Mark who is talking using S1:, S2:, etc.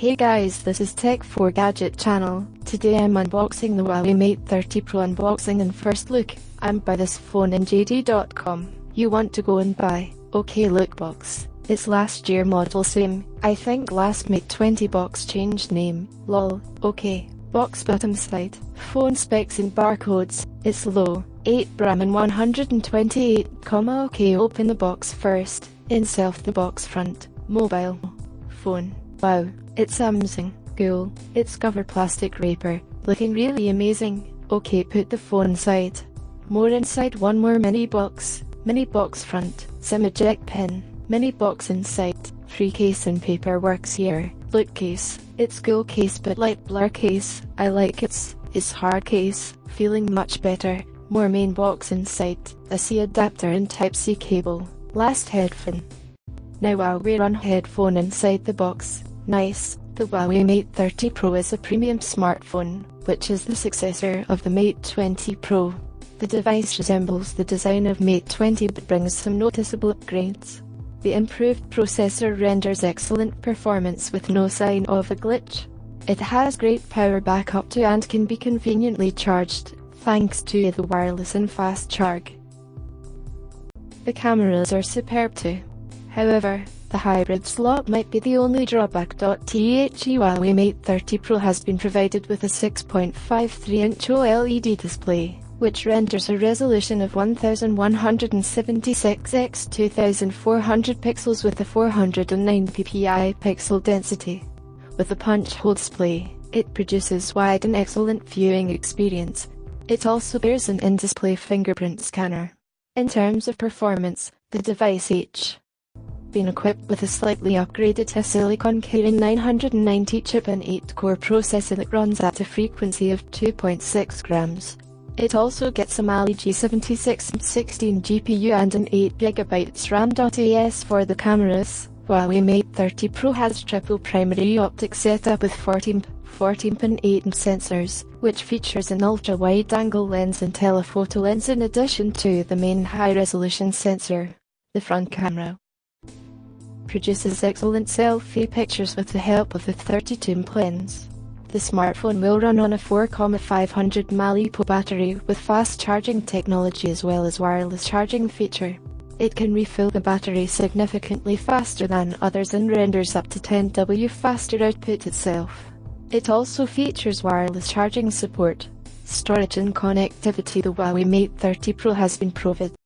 S1: Hey guys, this is Tech4Gadget channel. Today I'm unboxing the Huawei Mate 30 Pro unboxing and first look. I'm buy this phone in JD.com. You want to go and buy? Okay, look box. It's last year model same. I think last Mate 20 box changed name. Lol. Okay. Box bottom side. Phone specs and barcodes. It's low. 8 RAM and 128, okay, open the box first. Insert the box front. Mobile phone. Wow, it's amazing. Cool. It's cover plastic wrapper. Looking really amazing. Okay, put the phone inside. More inside, one more mini box. Mini box front. SIM eject pin. Mini box inside. Free case and paperwork's here. Look case. It's cool case but light blur case. I like it's hard case. Feeling much better. More main box inside. A C adapter and Type-C cable. Last headphone. Now Huawei run headphone inside the box. Nice. The Huawei Mate 30 Pro is a premium smartphone, which is the successor of the Mate 20 Pro. The device resembles the design of Mate 20 but brings some noticeable upgrades. The improved processor renders excellent performance with no sign of a glitch. It has great power backup too and can be conveniently charged, thanks to the wireless and fast charge. The cameras are superb too. However, the hybrid slot might be the only drawback. The Huawei Mate 30 Pro has been provided with a 6.53-inch OLED display, which renders a resolution of 1176 x 2400 pixels with a 409 ppi pixel density. With a punch-hole display, it produces wide and excellent viewing experience. It also bears an in-display fingerprint scanner. In terms of performance, the device H been equipped with a slightly upgraded Silicon Kirin 990 chip and 8-core processor that runs at a frequency of 2.6 grams. It also gets a Mali G7616 GPU and an 8GB RAM. As for the cameras, Huawei Mate 30 Pro has triple primary optic setup with 14 and 8 sensors, which features an ultra-wide-angle lens and telephoto lens in addition to the main high-resolution sensor. The front camera produces excellent selfie pictures with the help of a 32MP lens. The smartphone will run on a 4,500 mAh battery with fast charging technology as well as wireless charging feature. It can refill the battery significantly faster than others and renders up to 10W faster output itself. It also features wireless charging support. Storage and connectivity. The Huawei Mate 30 Pro has been provided